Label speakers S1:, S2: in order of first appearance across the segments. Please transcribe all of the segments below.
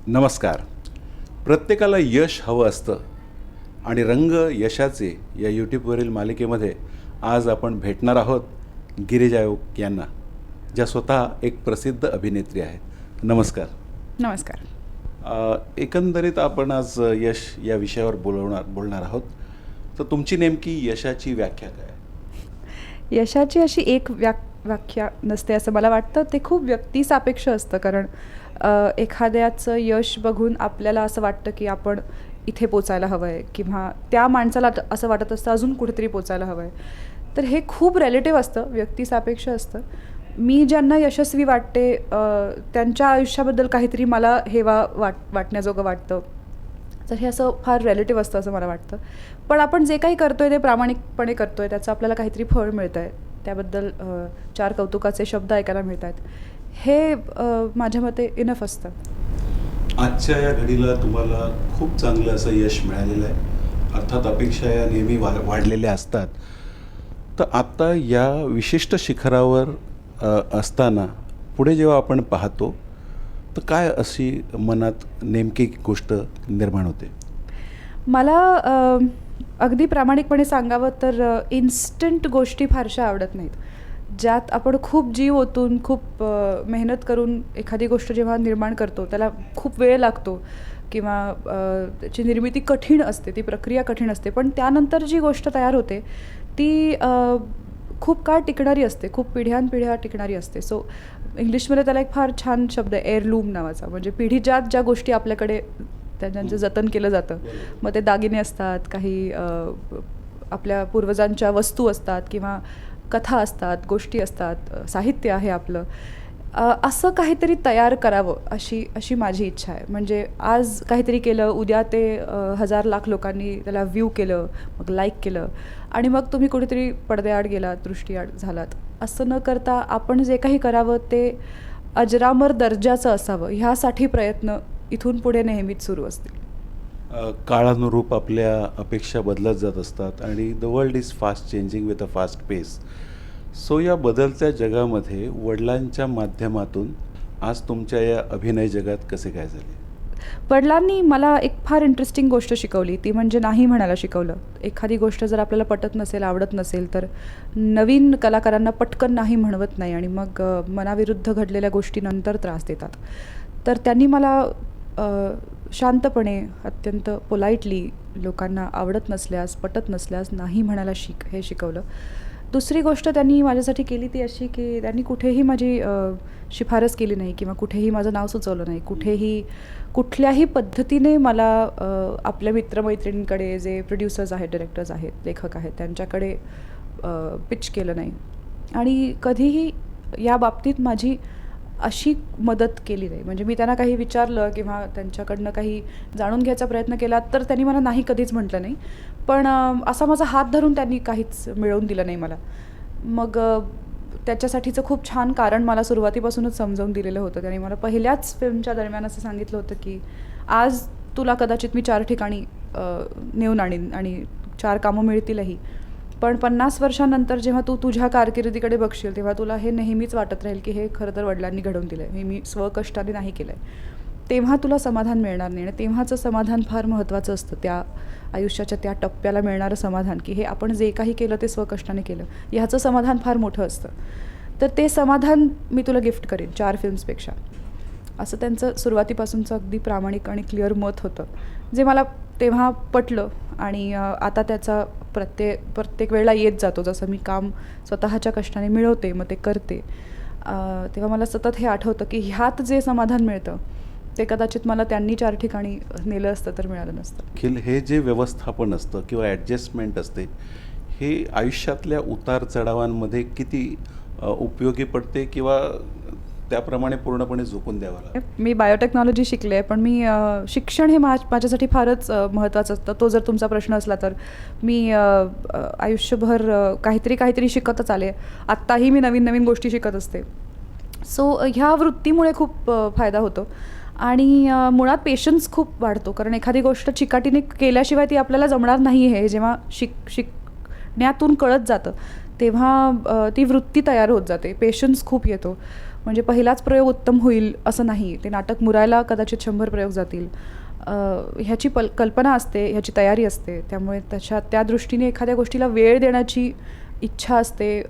S1: नमस्कार. प्रत्येकाला यश हवं असतं आणि रंग यशाचे या यूट्यूबवरील मालिकेमध्ये आज आपण भेटणार आहोत गिरिजा ओक यांना, ज्या स्वतः एक प्रसिद्ध अभिनेत्री आहेत. नमस्कार.
S2: नमस्कार.
S1: एकंदरीत आपण आज यश या विषयावर बोलणार आहोत. तर तुमची नेमकी यशाची व्याख्या काय?
S2: यशाची अशी एक व्याख्या नसते असं मला वाटतं. ते खूप व्यक्तिसापेक्ष असतं, कारण एखाद्याचं यश बघून आपल्याला असं वाटतं की आपण इथे पोचायला हवं आहे, किंवा त्या माणसाला असं वाटत असतं अजून कुठेतरी पोचायला हवं आहे. तर हे खूप रिलेटिव्ह असतं, व्यक्तिसापेक्ष असतं. मी ज्यांना यशस्वी वाटते त्यांच्या आयुष्याबद्दल काहीतरी मला वाटण्याजोगं वाटतं. तर हे असं फार रिलेटिव्ह असतं असं मला वाटतं. पण आपण जे काही करतो आहे ते प्रामाणिकपणे करतो आहे, त्याचं आपल्याला काहीतरी फळ मिळतं आहे, त्याबद्दल चार कौतुकाचे शब्द ऐकायला मिळत आहेत, हे माझ्या मते इनफ असतं.
S1: आजच्या या घडीला तुम्हाला खूप चांगलं असं यश मिळालेलं आहे. अर्थात अपेक्षा या नेहमी वाढलेल्या असतात. तर आत्ता या विशिष्ट शिखरावर असताना पुढे जेव्हा आपण पाहतो तर काय अशी मनात नेमकी गोष्ट निर्माण होते?
S2: मला अगदी प्रामाणिकपणे सांगावं तर इन्स्टंट गोष्टी फारशा आवडत नाहीत. ज्यात आपण खूप जीव ओतून खूप मेहनत करून एखादी गोष्ट जेव्हा निर्माण करतो त्याला खूप वेळ लागतो, किंवा त्याची निर्मिती कठीण असते, ती प्रक्रिया कठीण असते, पण त्यानंतर जी गोष्ट तयार होते ती खूप काळ टिकणारी असते, खूप पिढ्यानपिढ्या टिकणारी असते. सो इंग्लिशमध्ये त्याला एक फार छान शब्द आहे एअरलूम नावाचा. म्हणजे पिढीजात ज्या गोष्टी आपल्याकडे त्यांचं जतन केलं जातं, मग ते दागिने असतात, काही आपल्या पूर्वजांच्या वस्तू असतात, किंवा कथा असतात, गोष्टी असतात, साहित्य आहे आपलं, असं काहीतरी तयार करावं अशी माझी इच्छा आहे. म्हणजे आज काहीतरी केलं, उद्या ते 1000 लाख लोकांनी त्याला व्ह्यू केलं, मग लाईक केलं, आणि मग तुम्ही कुठेतरी पडद्याआड गेलात, दृष्टीआड झालात. असं न करता आपण जे काही करावं ते अजरामर दर्जाचं असावं, ह्यासाठी प्रयत्न इथून पुढे नेहमीच सुरू असतील.
S1: काळानुरूप आपल्या अपेक्षा बदलत जात असतात आणि the world is fast changing with a fast pace. So या बदलत्या जगामध्ये वडिलांच्या माध्यमातून आज तुमच्या या अभिनय जगात कसे काय झाले?
S2: वडिलांनी मला एक फार इंटरेस्टिंग गोष्ट शिकवली, ती म्हणजे नाही म्हणायला शिकवलं. एखादी गोष्ट जर आपल्याला पटत नसेल, आवडत नसेल, तर नवीन कलाकारांना पटकन नाही म्हणवत नाही, आणि मग मनाविरुद्ध घडलेल्या गोष्टी नंतर त्रास देतात. तर त्यांनी मला शांतपणे, अत्यंत पोलाइटली, लोकांना आवडत नसल्यास, पटत नसल्यास नाही म्हणायला हे शिकवलं. दुसरी गोष्ट त्यांनी माझ्यासाठी केली ती अशी की त्यांनी कुठेही माझी शिफारस केली नाही, किंवा कुठेही माझं नाव सुचवलं नाही. कुठल्याही पद्धतीने मला आपल्या मित्रमैत्रिणींकडे, जे प्रोड्युसर्स आहेत, डिरेक्टर्स आहेत, लेखक आहेत, त्यांच्याकडे पिच केलं नाही, आणि कधीही या बाबतीत माझी अशी मदत केली नाही. म्हणजे मी त्यांना काही विचारलं किंवा त्यांच्याकडनं काही जाणून घ्यायचा प्रयत्न केला तर त्यांनी मला नाही कधीच म्हटलं नाही. पण असा माझा हात धरून त्यांनी काहीच मिळवून दिलं नाही मला. मग त्याच्यासाठीचं खूप छान कारण मला सुरुवातीपासूनच समजावून दिलेलं होतं. त्यांनी मला पहिल्याच फिल्मच्या दरम्यान असं सांगितलं होतं की आज तुला कदाचित मी 4 ठिकाणी नेऊन आणीन आणि 4 कामं मिळतीलही, पण 50 वर्षांनंतर जेव्हा तू तुझ्या कारकिर्दीकडे बघशील तेव्हा तुला हे नेहमीच वाटत राहील की हे खरं तर वडिलांनी घडवून दिलं आहे, हे मी स्वकष्टाने नाही केलं आहे. तेव्हा तुला समाधान मिळणार नाही, आणि तेव्हाचं समाधान फार महत्त्वाचं असतं. त्या आयुष्याच्या त्या टप्प्याला मिळणारं समाधान, की हे आपण जे काही केलं ते स्वकष्टाने केलं, ह्याचं समाधान फार मोठं असतं. तर ते समाधान मी तुला गिफ्ट करेन 4 फिल्म्सपेक्षा, असं त्यांचं सुरुवातीपासूनचं अगदी प्रामाणिक आणि क्लिअर मत होतं, जे मला तेव्हा पटलं. आणि आता त्याचा प्रत्येक वेळेला येत जातो. जसं मी काम स्वतःच्या कष्टाने मिळवते, मग ते करते, तेव्हा मला सतत हे आठवतं की ह्यात जे समाधान मिळतं ते कदाचित मला त्यांनी 4 ठिकाणी नेलं असतं तर मिळालं नसतं.
S1: अखिल, हे जे व्यवस्थापन असतं किंवा ॲडजस्टमेंट असते, हे आयुष्यातल्या उतार चढावांमध्ये किती उपयोगी पडते, किंवा त्याप्रमाणे पूर्णपणे झोकून द्यावं लागतं?
S2: मी बायोटेक्नॉलॉजी शिकले आहे, पण मी शिक्षण हे माझ्यासाठी फारच महत्त्वाचं असतं. तो जर तुमचा प्रश्न असला तर मी आयुष्यभर काहीतरी शिकतच आले. आत्ताही मी नवीन गोष्टी शिकत असते. सो ह्या वृत्तीमुळे खूप फायदा होतो, आणि मुळात पेशन्स खूप वाढतो. कारण एखादी गोष्ट चिकाटीने केल्याशिवाय ती आपल्याला जमणार नाही हे जेव्हा शिकण्यातून कळत जातं, तेव्हा ती वृत्ती तयार होत जाते, पेशन्स खूप येतो. म्हणजे पहिलाच प्रयोग उत्तम होईल असं नाही. ते नाटक मुरायला कदाचित 100 प्रयोग जातील. ह्याची कल्पना असते, ह्याची तयारी असते. त्यामुळे त्या दृष्टीने एखाद्या गोष्टीला वेळ देण्याची इच्छा असते,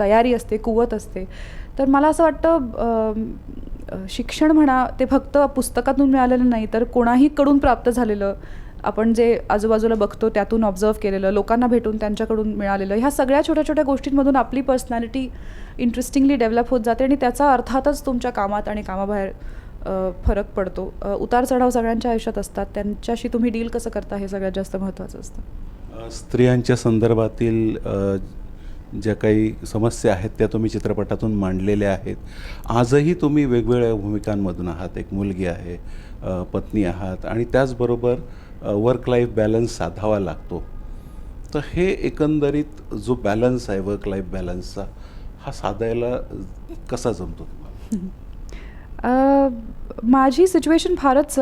S2: तयारी असते, कुवत असते. तर मला असं वाटतं शिक्षण म्हणा ते फक्त पुस्तकातून मिळालेलं नाही, तर कोणाही कडून प्राप्त झालेलं, आपण जे आजूबाजूला बघतो त्यातून ऑब्झर्व केलेलं, लोकांना भेटून त्यांच्याकडून मिळालेलं, ह्या सगळ्या छोट्या छोट्या गोष्टींमधून आपली पर्सनॅलिटी इंटरेस्टिंगली डेव्हलप होत जाते आणि त्याचा अर्थातच तुमच्या कामात आणि कामाबाहेर फरक पडतो. उतार चढाव सगळ्यांच्या आयुष्यात असतात, त्यांच्याशी तुम्ही डील कसं करता हे सगळ्यात जास्त महत्त्वाचं असतं.
S1: स्त्रियांच्या संदर्भातील ज्या काही समस्या आहेत त्या तुम्ही चित्रपटातून मांडलेल्या आहेत. आजही तुम्ही वेगवेगळ्या भूमिकांमधून आहात. एक मुलगी आहे, पत्नी आहात आणि त्याचबरोबर वर्क लाईफ बॅलन्स साधावा लागतो. तर हे एकंदरीत जो बॅलन्स आहे वर्क लाईफ बॅलन्सचा, हा साधायला कसा जमतो तुम्हाला?
S2: माझी सिच्युएशन फारच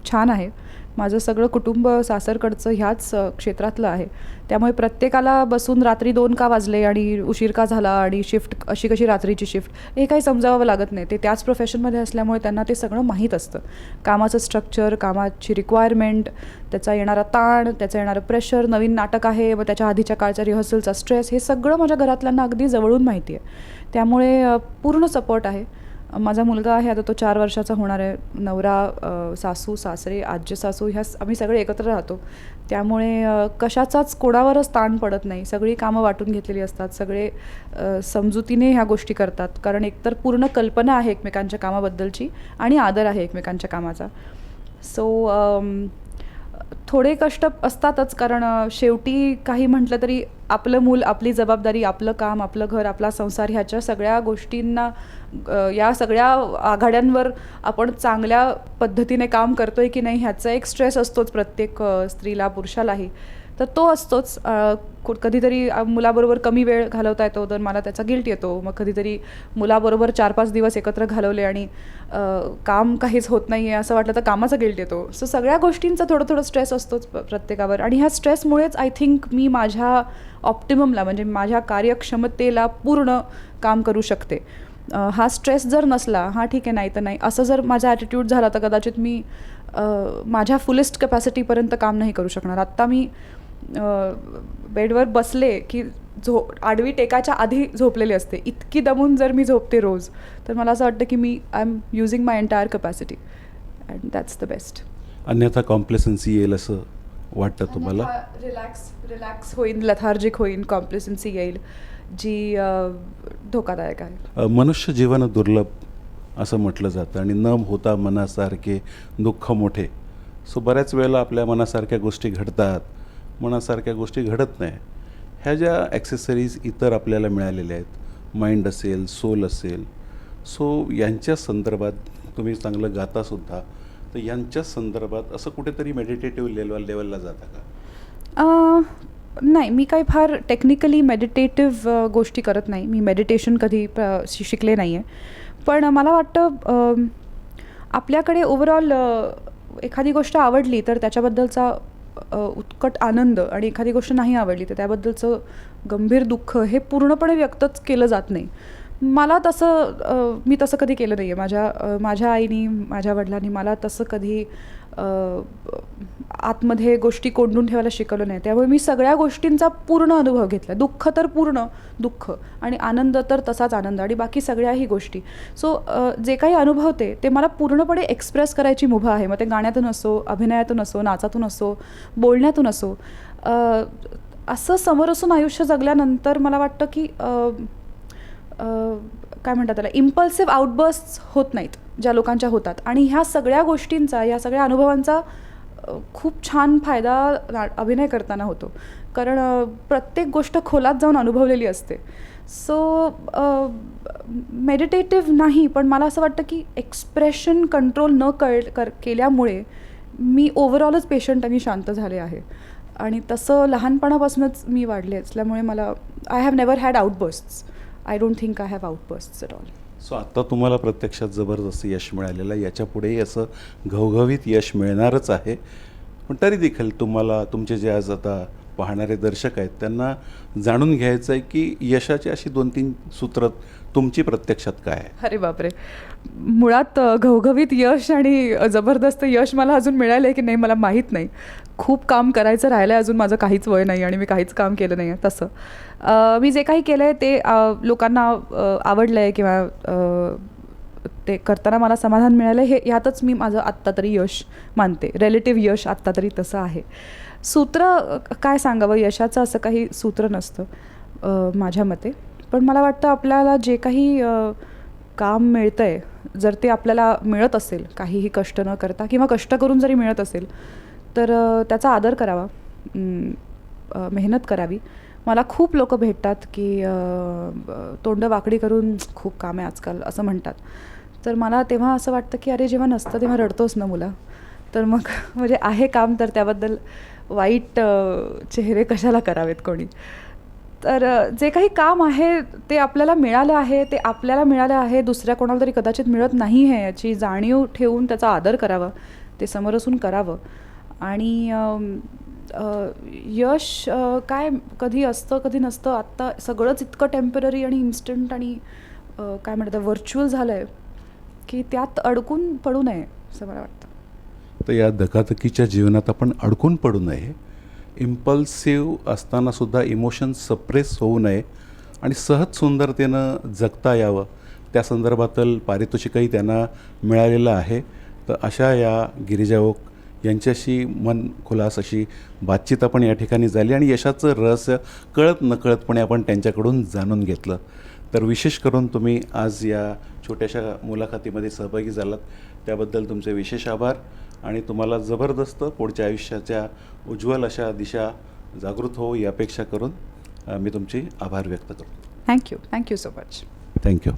S2: छान आहे. माझं सगळं कुटुंब सासरकडचं ह्याच क्षेत्रातलं आहे. त्यामुळे प्रत्येकाला बसून रात्री 2 का वाजले आणि उशीर का झाला आणि शिफ्ट अशी कशी रात्रीची शिफ्ट, हे काही समजावं लागत नाही. ते त्याच प्रोफेशनमध्ये असल्यामुळे त्यांना ते सगळं माहीत असतं. कामाचं स्ट्रक्चर, कामाची रिक्वायरमेंट, त्याचा येणारा ताण, त्याचं येणारं प्रेशर, नवीन नाटक आहे मग त्याच्या आधीच्या काळच्या रिहर्सलचा स्ट्रेस, हे सगळं माझ्या घरातल्यांना अगदी जवळून माहिती आहे. त्यामुळे पूर्ण सपोर्ट आहे. माझा मुलगा आहे, आता तो 4 वर्षाचा होणार आहे. नवरा, सासू सासरे, आजी सासू, ह्या आम्ही सगळे एकत्र राहतो. त्यामुळे कशाचाच कोणावरच ताण पडत नाही. सगळी कामं वाटून घेतलेली असतात. सगळे समजुतीने ह्या गोष्टी करतात. कारण एकतर पूर्ण कल्पना आहे एकमेकांच्या कामाबद्दलची आणि आदर आहे एकमेकांच्या कामाचा. सो थोडे कष्ट असतातच, कारण शेवटी काही म्हटलं तरी आपलं मूल, आपली जबाबदारी, आपलं काम, आपलं घर, आपला संसार, ह्याच्या सगळ्या गोष्टींना, या सगळ्या आघाड्यांवर आपण चांगल्या पद्धतीने काम करतोय की नाही ह्याचा एक स्ट्रेस असतोच प्रत्येक स्त्रीला, पुरुषालाही. तर तो असतोच. कधीतरी मुलाबरोबर कमी वेळ घालवता येतो तर मला त्याचा गिल्ट येतो. मग कधीतरी मुलाबरोबर 4-5 दिवस एकत्र घालवले आणि काम काहीच होत नाही आहे असं वाटलं तर कामाचा गिल्ट येतो. सो सगळ्या गोष्टींचा थोडं स्ट्रेस असतोच प्रत्येकावर. आणि ह्या स्ट्रेसमुळेच आय थिंक मी माझ्या ऑप्टिममला, म्हणजे माझ्या कार्यक्षमतेला पूर्ण काम करू शकते. हा स्ट्रेस जर नसला, हा ठीक आहे नाही तर नाही, असं जर माझा ॲटिट्यूड झाला तर कदाचित मी माझ्या फुलेस्ट कॅपॅसिटीपर्यंत काम नाही करू शकणार. आत्ता मी बेडवर बसले की आडवी टेकाच्या आधी झोपलेली असते. इतकी दमून जर मी झोपते रोज, तर मला असं वाटतं की मी I am using my entire capacity and that's the best.
S1: अन्यथा कॉम्प्लेसन्सी येईल असं वाटतं तुम्हाला?
S2: रिलॅक्स होईन, लथार्जिक होईन, कॉम्प्लेसन्सी येईल जी धोकादायक आहे.
S1: मनुष्य जीवन दुर्लभ असं म्हटलं जातं आणि न होता मनासारखे दुःख मोठे. सो बऱ्याच वेळेला आपल्या मनासारख्या गोष्टी घडतात, मनासारख्या गोष्टी घडत नाही. ह्या ज्या ॲक्सेसरीज इतर आपल्याला मिळालेल्या आहेत, माइंड असेल, सोल असेल, सो यांच्या संदर्भात तुम्ही चांगलं गातासुद्धा, तर यांच्या संदर्भात असं कुठेतरी मेडिटेटिव्ह लेवलला जाता का?
S2: नाही, मी काही फार टेक्निकली मेडिटेटिव्ह गोष्टी करत नाही. मी मेडिटेशन कधी शिकले नाही आहे. पण मला वाटतं आपल्याकडे ओव्हरऑल एखादी गोष्ट आवडली तर त्याच्याबद्दलचा उत्कट आनंद, आणि एखादी गोष्ट नाही आवडली तर त्याबद्दलचं गंभीर दुःख हे पूर्णपणे व्यक्तच केलं जात नाही. मला तसं मी तसं कधी केलं नाही आहे. माझ्या आईनी, माझ्या वडिलांनी मला तसं कधी आतमध्ये गोष्टी कोंडून ठेवायला शिकवलं नाही. त्यामुळे मी सगळ्या गोष्टींचा पूर्ण अनुभव घेतला. दुःख तर पूर्ण दुःख आणि आनंद तर तसाच आनंद आणि बाकी सगळ्याही गोष्टी. सो जे काही अनुभवते ते मला पूर्णपणे एक्सप्रेस करायची मुभा आहे. मग ते गाण्यातून असो, अभिनयातून असो, नाचातून असो, बोलण्यातून असो. असं समोरासमोर आयुष्य जगल्यानंतर मला वाटतं की काय म्हणतात त्याला, इम्पल्सिव्ह आउटबर्स्ट होत नाहीत ज्या लोकांच्या होतात. आणि ह्या सगळ्या गोष्टींचा, या सगळ्या अनुभवांचा खूप छान फायदा अभिनय करताना होतो. कारण प्रत्येक गोष्ट खोलात जाऊन अनुभवलेली असते. सो मेडिटेटिव्ह नाही, पण मला असं वाटतं की एक्सप्रेशन कंट्रोल न केल्यामुळे मी ओव्हरऑलच पेशंट आणि शांत झाले आहे. आणि तसं लहानपणापासूनच मी वाढले असल्यामुळे मला I have never had outbursts. I don't think I have outbursts at all.
S1: So आत्ता तुम्हाला प्रत्यक्षात जबरदस्त यश मिळालेलं आहे. याच्यापुढेही असं घवघवीत यश मिळणारच आहे. पण तरी देखील तुम्हाला तुमचे जे आज आता पाहणारे दर्शक आहेत त्यांना जाणून घ्यायचं आहे की यशाची अशी 2-3 सूत्र तुमची प्रत्यक्षात काय आहे?
S2: अरे बापरे, मुळात घवघवीत यश आणि जबरदस्त यश मला अजून मिळालं आहे की नाही मला माहीत नाही. खूप काम करायचं राहिलं आहे अजून, माझं काहीच वय नाही आणि मी काहीच काम केलं नाही आहे तसं. मी जे काही केलं आहे ते लोकांना आवडलं आहे किंवा ते करताना मला समाधान मिळालं आहे, हे ह्यातच मी माझं आत्ता तरी यश मानते. रिलेटिव्ह यश आत्ता तरी तसं आहे. सूत्र काय सांगावं, यशाचं असं काही सूत्र नसतं माझ्या मते. पण मला वाटतं आपल्याला जे काही काम मिळतं आहे, जर ते आपल्याला मिळत असेल काहीही कष्ट न करता किंवा कष्ट करून जरी मिळत असेल तर त्याचा आदर करावा, मेहनत करावी. मला खूप लोकं भेटतात की तोंड वाकडी करून खूप काम आहे आजकाल असं म्हणतात. तर मला तेव्हा असं वाटतं की अरे जेव्हा नसतं तेव्हा रडतोस ना मुला, तर मग म्हणजे आहे काम तर त्याबद्दल वाईट चेहरे कशाला करावेत कोणी. तर जे काही काम आहे ते आपल्याला मिळालं आहे, ते आपल्याला मिळालं आहे, दुसऱ्या कोणाला तरी कदाचित मिळत नाही आहे याची जाणीव ठेवून त्याचा आदर करावा, ते समोर असून करावं. आणि यश काय कधी असतं कधी नसतं. आत्ता सगळंच इतकं टेम्पररी आणि इन्स्टंट आणि काय म्हणतात व्हर्च्युअल झालं आहे की त्यात अडकून पडू नये असं मला वाटतं.
S1: तर या धकाधकीच्या जीवनात आपण अडकून पडू नये, इम्पल्सिव्ह असतानासुद्धा इमोशन्स सप्रेस होऊ नये आणि सहज सुंदरतेनं जगता यावं, त्या संदर्भातील पारितोषिकही त्यांना मिळालेलं आहे. तर अशा या गिरिजा ओक यांच्याशी मन खुलास अशी बातचीत आपण या ठिकाणी झाली आणि यशाचं रहस्य कळत नकळतपणे आपण त्यांच्याकडून जाणून घेतलं. तर विशेष करून तुम्ही आज या छोट्याशा मुलाखतीमध्ये सहभागी झालात त्याबद्दल तुमचे विशेष आभार आणि तुम्हाला जबरदस्त पुढच्या आयुष्याच्या उज्ज्वल अशा दिशा जागृत हो ही अपेक्षा करून मी तुमचे आभार व्यक्त करतो.
S2: Thank you so much.
S1: थँक्यू.